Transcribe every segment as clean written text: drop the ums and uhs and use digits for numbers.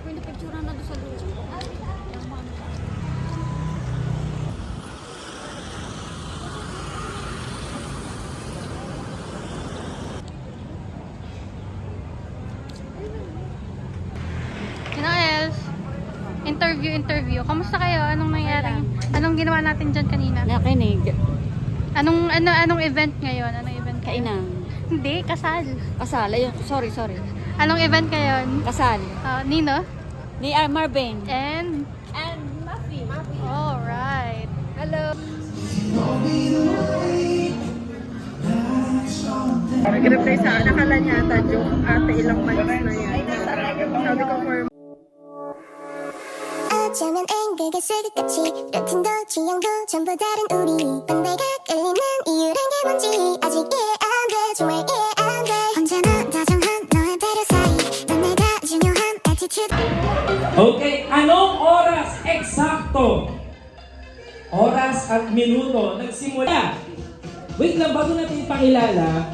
pinipicturean na doon sa loob. Interview. Kamusta kayo? Anong nangyari? Anong ginawa natin dyan kanina? Nakinig. Anong event ngayon? Anong event? Kainang. Hindi, kasal. Kasal. Ayun. Sorry. Anong event ngayon? Kasal. Nino? Ni Marvin. And Muffy. alright. Hello. Nag-reply sa akin, nakala niya ata joke ate ilang months na yan. Sabi ko for 어쩌면 앵글과 쇠끝같이 루틴도 취향도 전부 다른 우리 반대가 끌리는 이유란 게 뭔지 아직 이해 안돼 정말 이해 안돼 언제나 다정한 너의 배려 사이 넌 내가 중요한 attitude. Okay, anong oras eksakto? Oras at minuto nagsimula. Wait lang, bago natin ipakilala,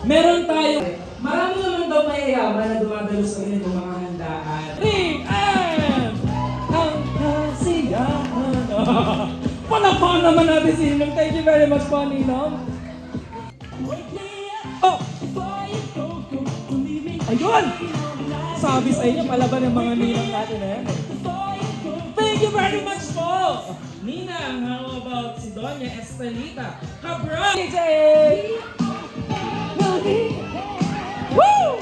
meron tayo, marami naman daw mayayaman na dumadalo sa ganitong mga handaan. Ring and ang kasiyahan. Palapakan naman natin si Ninong. Thank you very much po, Ninong. Oh! Ayun! Sabi sa inyo, palaban ng mga Ninong natin eh. Thank you very much po! Ninang, how about si Doña Estelita Cabral? DJ! Woo!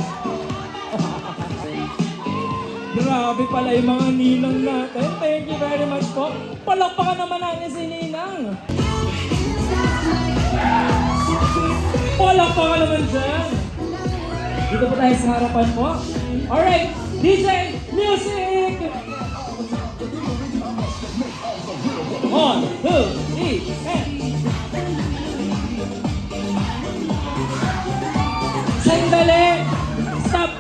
Grabe pala yung mga ninang natin. Thank you very much po. Palakpakan naman natin si Ninang. Palakpakan naman dyan. Dito po tayo sa harapan po. Alright, DJ, music! 1, 2, 3, and... Sandali! Stop!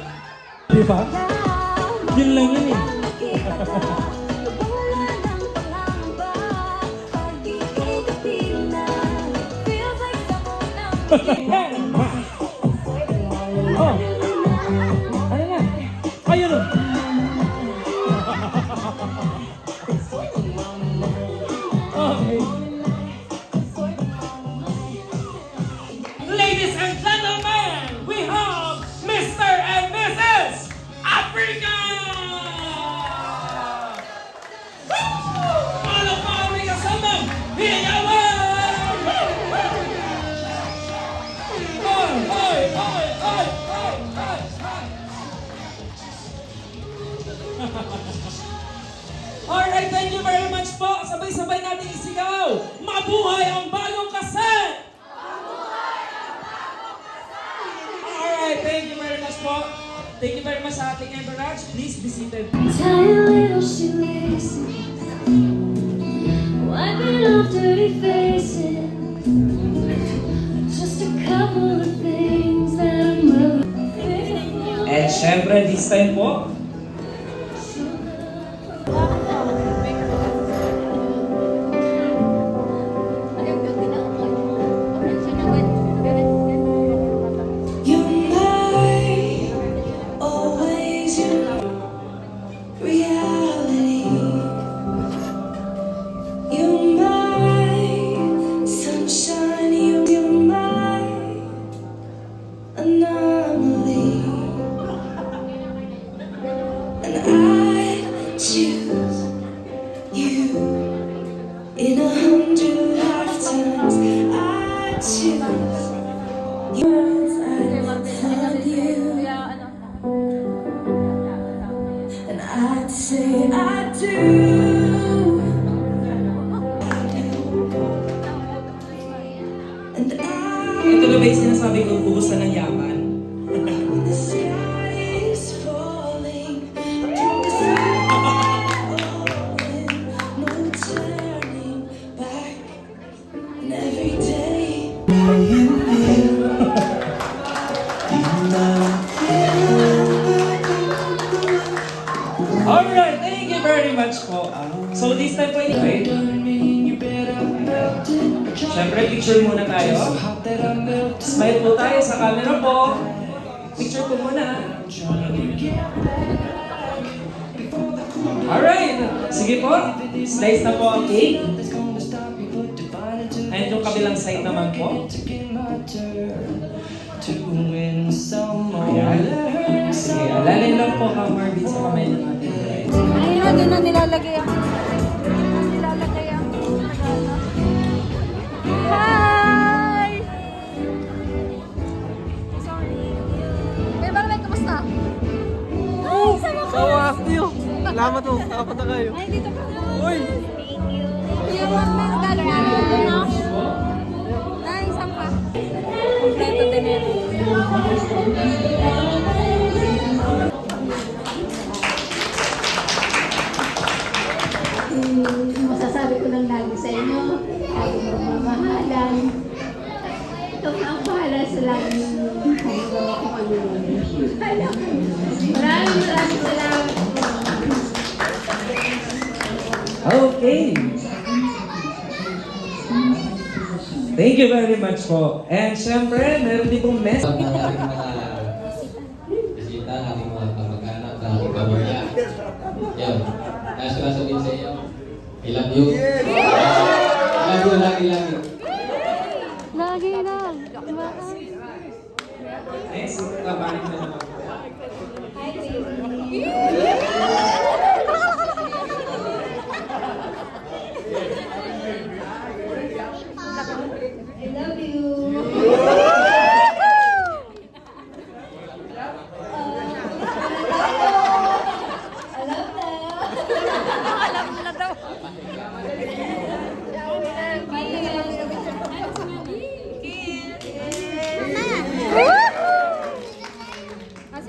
Diba? Yun lang yun eh. Oh! Ano na? Ayun o! Okay. Ladies and gentlemen, we have Mr. and Mrs. Africa! All of Africa, someone! Hiyawan! Alright, thank you very much po. Sabay-sabay natin isigaw. Mabuhay ang bagong kasal! Alright, thank you very much po. Thank you very much sa ating entourage. Please be seated. Tiny little shoelaces, wiping off dirty faces. Just a couple of things that I'm moving. And syempre, this time po, in 100 lifetimes, I choose words I tell you, and I'd say I do. And ito na ba yung sinasabi kong buhusan ng yaman? when the sky is falling, I promise no turning back. And every day Alright, thank you very much po. So this time po, right? Siyempre, picture muna tayo. Smile po tayo sa camera po. Picture po muna. Alright, sige po. Slice na po ang cake. And yung kabilang side naman po. Ayan. Sige, alalay lang po ka Marvin sa kamay ng ating bride. Ayun, doon na nilalagay ang... Nilalagay ang... Hi! Pero Marvin, kumusta? Ay, sama ka! Salamat mo, nakapunta kayo. Ay, dito ka. Uy! Yung Marvin, galing na dito, no? Ay, saan ka? Kompleto din yan. Masasabi ko lang lagi sa inyo, lagi magmamahalan. Ito ang bahala sa lagi ng hanggang ako kalulunod. Maraming salamat po. Okay. Thank you very much po. And syempre, meron din pong mess. Sa mga ating mga bisita, ating mga kamag-anak, ating pamilya. Yan. Kaya sasabihin sa iyo, I love you. I love you lagi-lagi. Lagi lang. Next, kabalik na naman po. I love you. Alam mo na daw.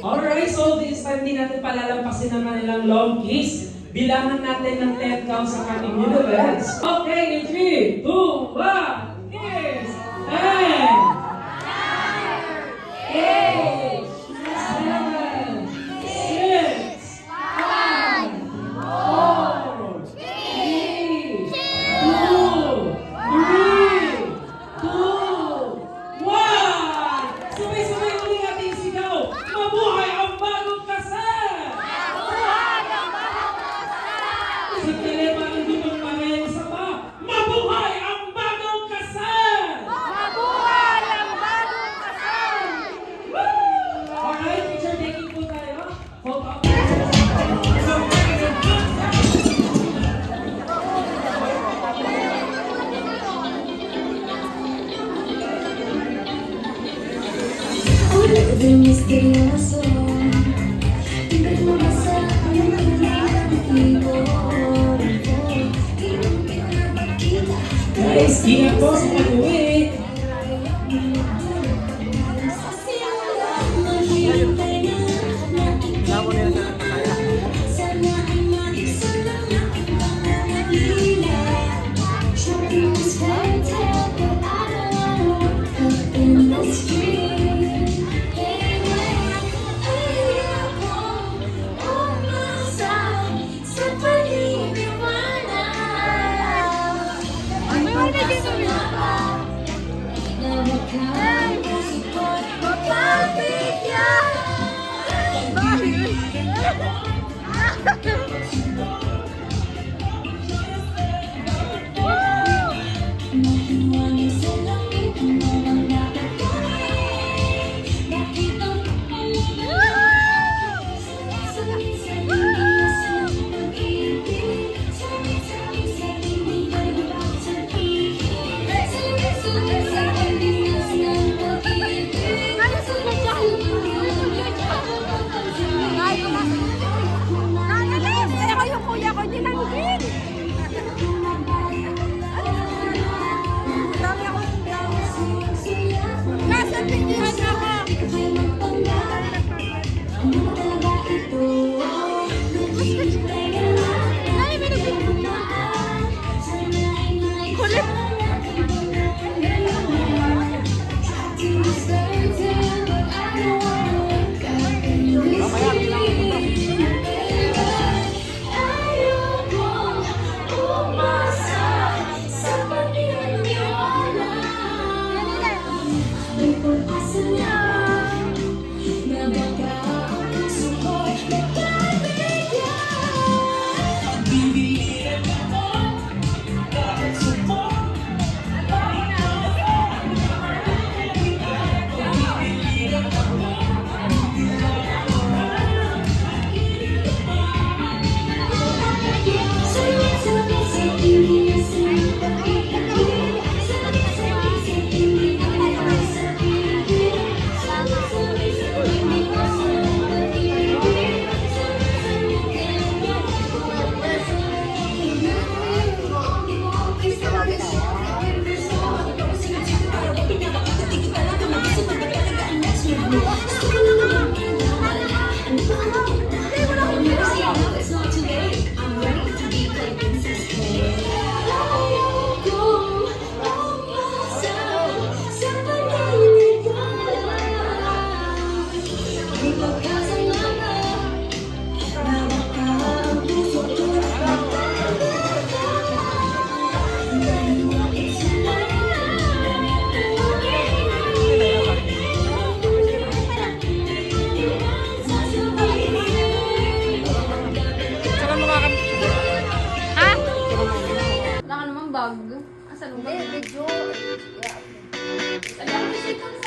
Alright, so this time din natin palalampasin naman nilang long kiss. Bilangan natin ng 10 counts sa ating universe. Okay, in 3, 2, 1, kiss! 10! 8! 7! 6! 5! 4! 3! 2! 1! Sabay-sabay ulit ating sigaw! Mabuhay ang bagong kasal! Sa telema ng dumang panayang isa pa, mabuhay ang bagong kasal! Mabuhay ang bagong kasal! Alright, picture taking po tayo. Photo. Di misteryoso, hindi mo basta ang nagtibo. Di mo pinapakita. Guys, ingat po sa pag-uwi. Sa simula, mahintay na ikaw. Sana ay mag-isa lang ang pangangahila. Something is fairy tale, but I don't wanna wake up in the street. May wala dito. Sa nung video. Alam mo siya